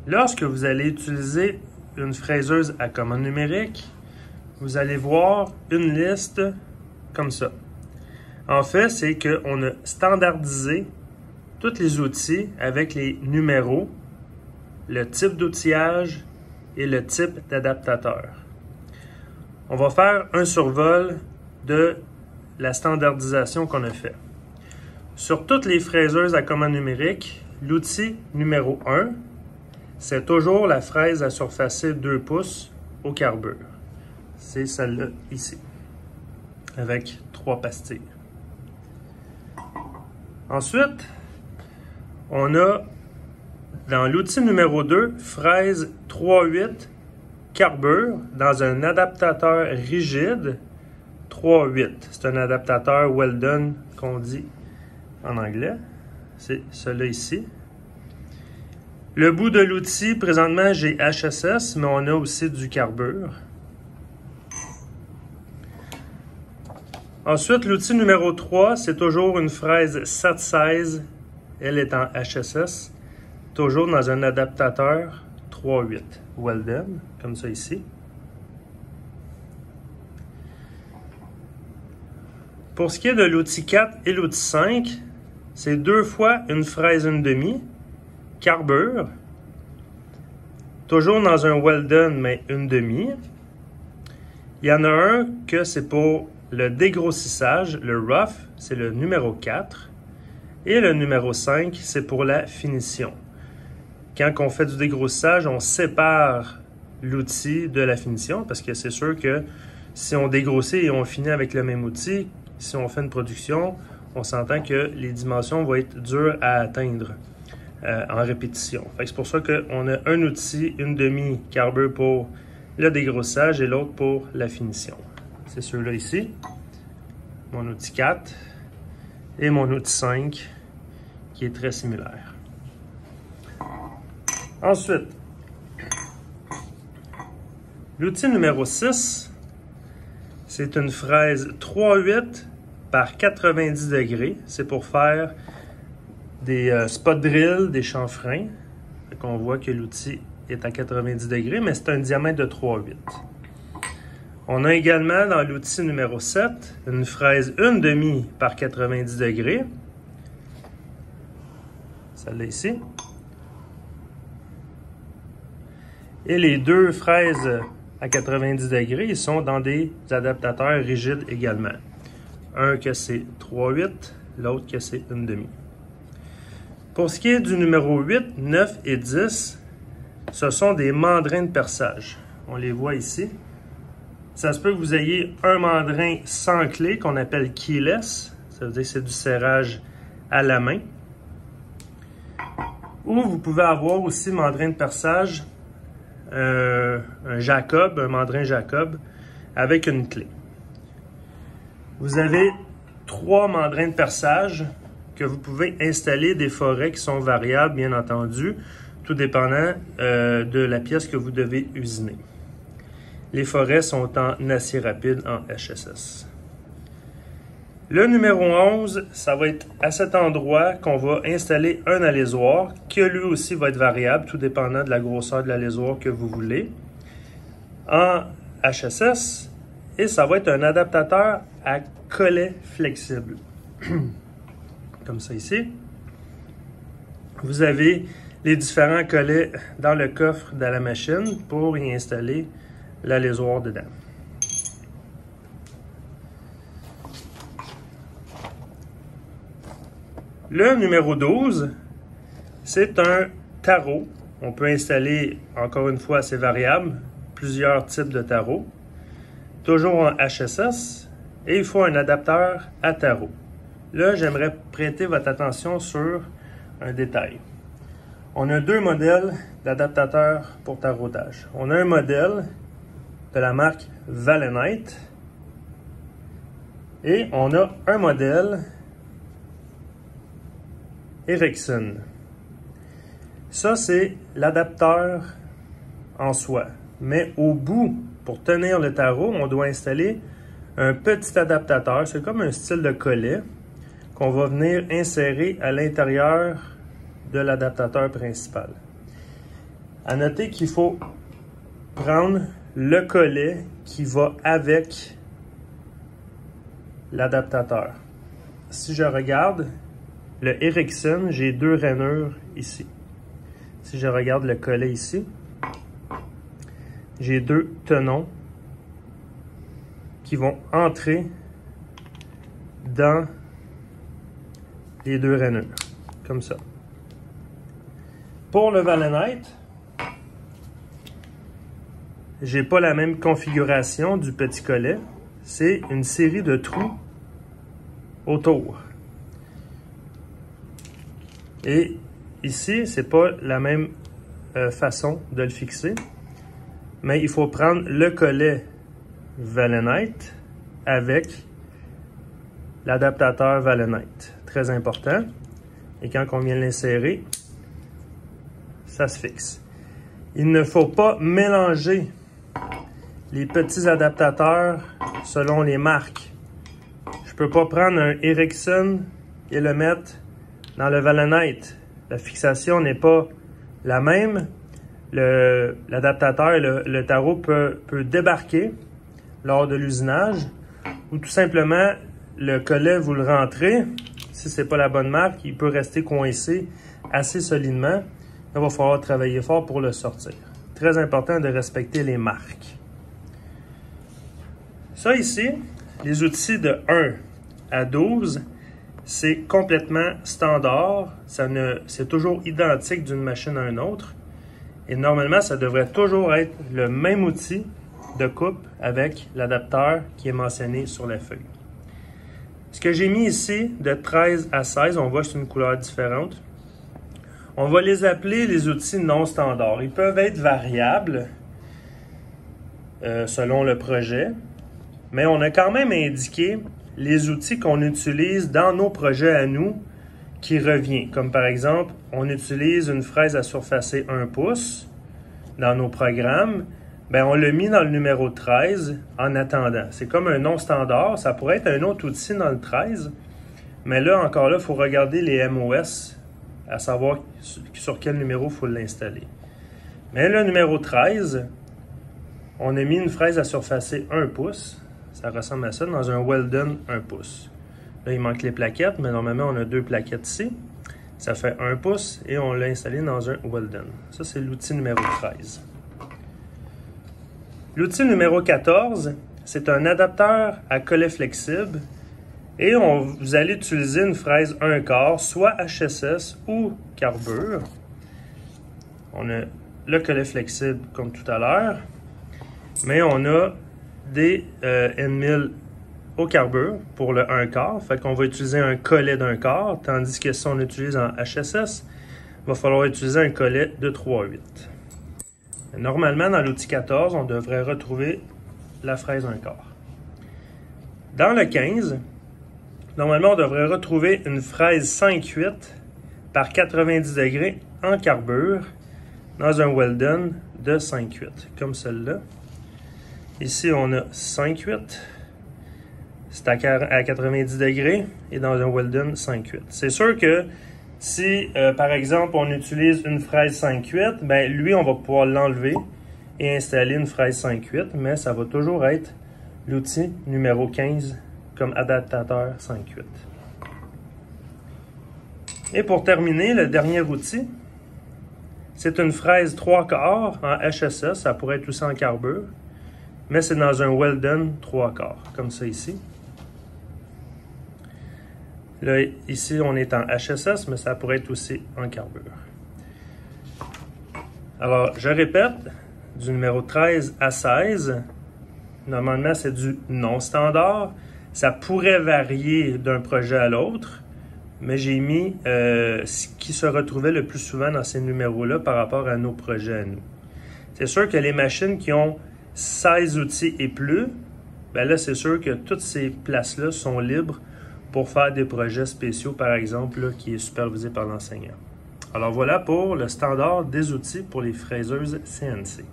Lorsque vous allez utiliser une fraiseuse à commande numérique, vous allez voir une liste comme ça. En fait, c'est qu'on a standardisé tous les outils avec les numéros, le type d'outillage et le type d'adaptateur. On va faire un survol de la standardisation qu'on a fait. Sur toutes les fraiseuses à commande numérique, l'outil numéro 1, c'est toujours la fraise à surfacer 2 pouces au carbure. C'est celle-là ici, avec 3 pastilles. Ensuite, on a dans l'outil numéro 2, fraise 3/8 carbure dans un adaptateur rigide 3/8. C'est un adaptateur Weldon qu'on dit en anglais. C'est celui-là ici. Le bout de l'outil, présentement, j'ai HSS, mais on a aussi du carbure. Ensuite, l'outil numéro 3, c'est toujours une fraise SAT16. Elle est en HSS, toujours dans un adaptateur 3/8 Weldon, comme ça ici. Pour ce qui est de l'outil 4 et l'outil 5, c'est 2 fois une fraise 1/2, carbure, toujours dans un Weldon, mais 1/2. Il y en a un que c'est pour le dégrossissage, le rough, c'est le numéro 4. Et le numéro 5, c'est pour la finition. Quand on fait du dégrossissage, on sépare l'outil de la finition parce que c'est sûr que si on dégrossit et on finit avec le même outil, si on fait une production, on s'entend que les dimensions vont être dures à atteindre en répétition. C'est pour ça qu'on a un outil, 1/2 carbure pour le dégrossissage et l'autre pour la finition. C'est ceux-là ici, mon outil 4 et mon outil 5 qui est très similaire. Ensuite, l'outil numéro 6, c'est une fraise 3/8 par 90 degrés. C'est pour faire des spot drills, des chanfreins. On voit que l'outil est à 90 degrés, mais c'est un diamètre de 3/8. On a également dans l'outil numéro 7 une fraise 1/2 par 90 degrés. Celle-là ici. Et les deux fraises à 90 degrés, ils sont dans des adaptateurs rigides également. Un que c'est 3/8, l'autre que c'est 1/2. Pour ce qui est du numéro 8, 9 et 10, ce sont des mandrins de perçage. On les voit ici. Ça se peut que vous ayez un mandrin sans clé qu'on appelle keyless. Ça veut dire que c'est du serrage à la main. Ou vous pouvez avoir aussi mandrin de perçage, un Jacob, un mandrin Jacob avec une clé. Vous avez 3 mandrins de perçage que vous pouvez installer des forêts qui sont variables, bien entendu, tout dépendant de la pièce que vous devez usiner. Les forêts sont en acier rapide en HSS. Le numéro 11, ça va être à cet endroit qu'on va installer un alésoir qui lui aussi va être variable, tout dépendant de la grosseur de l'alésoir que vous voulez, en HSS, et ça va être un adaptateur à collet flexible. Comme ça ici. Vous avez les différents collets dans le coffre de la machine pour y installer l'alésoir dedans. Le numéro 12, c'est un tarot. On peut installer, encore une fois, assez variable, plusieurs types de tarots. Toujours en HSS, et il faut un adapteur à tarot. Là, j'aimerais prêter votre attention sur un détail. On a 2 modèles d'adaptateurs pour tarautage. On a un modèle de la marque Valenite et on a un modèle Ericsson. Ça, c'est l'adapteur en soi. Mais au bout, pour tenir le tarot, on doit installer un petit adaptateur. C'est comme un style de collet qu'on va venir insérer à l'intérieur de l'adaptateur principal. À noter qu'il faut prendre le collet qui va avec l'adaptateur. Si je regarde le Ericsson, j'ai 2 rainures ici. Si je regarde le collet ici, j'ai 2 tenons qui vont entrer dans les 2 rainures, comme ça. Pour le Valenite, j'ai pas la même configuration du petit collet. C'est une série de trous autour. Et ici, c'est pas la même façon de le fixer. Mais il faut prendre le collet Valenite avec l'adaptateur Valenite. Très important. Et quand on vient l'insérer, ça se fixe. Il ne faut pas mélanger les petits adaptateurs selon les marques. Je ne peux pas prendre un Ericsson et le mettre dans le Valenite. La fixation n'est pas la même. L'adaptateur et le tarot peut débarquer lors de l'usinage ou tout simplement le collet, vous le rentrez. Si ce n'est pas la bonne marque, il peut rester coincé assez solidement. Il va falloir travailler fort pour le sortir. Très important de respecter les marques. Ça ici, les outils de 1 à 12, c'est complètement standard. C'est toujours identique d'une machine à une autre. Et normalement, ça devrait toujours être le même outil de coupe avec l'adapteur qui est mentionné sur la feuille. Ce que j'ai mis ici, de 13 à 16, on voit que c'est une couleur différente. On va les appeler les outils non standards. Ils peuvent être variables selon le projet. Mais on a quand même indiqué les outils qu'on utilise dans nos projets à nous qui revient. Comme par exemple, on utilise une fraise à surfacer 1 pouce dans nos programmes. Bien, on l'a mis dans le numéro 13 en attendant. C'est comme un non standard. Ça pourrait être un autre outil dans le 13. Mais là, encore là, il faut regarder les MOS à savoir sur quel numéro il faut l'installer. Mais le numéro 13, on a mis une fraise à surfacer 1 pouce. Ça ressemble à ça dans un Weldon 1 pouce. Là, il manque les plaquettes, mais normalement, on a 2 plaquettes ici. Ça fait 1 pouce et on l'a installé dans un Weldon. Ça, c'est l'outil numéro 13. L'outil numéro 14, c'est un adapteur à collet flexible. Et vous allez utiliser une fraise 1/4, soit HSS ou carbure. On a le collet flexible comme tout à l'heure. Mais on a des N1000 au carbure pour le 1/4. Fait qu'on va utiliser un collet d'1/4, tandis que si on utilise en HSS, il va falloir utiliser un collet de 3/8. Normalement, dans l'outil 14, on devrait retrouver la fraise 1/4. Dans le 15, normalement, on devrait retrouver une fraise 5/8 par 90 degrés en carbure dans un Weldon de 5/8, comme celle-là. Ici, on a 5/8. C'est à 90 degrés et dans un Weldon 5/8. C'est sûr que si, par exemple, on utilise une fraise 5/8, ben lui, on va pouvoir l'enlever et installer une fraise 5/8, mais ça va toujours être l'outil numéro 15 comme adaptateur 5/8. Et pour terminer, le dernier outil, c'est une fraise 3/4 en HSS, ça pourrait être aussi en carbure, mais c'est dans un Weldon 3/4, comme ça ici. Là, ici, on est en HSS, mais ça pourrait être aussi en carbure. Alors, je répète, du numéro 13 à 16, normalement, c'est du non standard. Ça pourrait varier d'un projet à l'autre, mais j'ai mis ce qui se retrouvait le plus souvent dans ces numéros-là par rapport à nos projets à nous. C'est sûr que les machines qui ont 16 outils et plus, ben là, c'est sûr que toutes ces places-là sont libres pour faire des projets spéciaux, par exemple, là, qui est supervisé par l'enseignant. Alors voilà pour le standard des outils pour les fraiseuses CNC.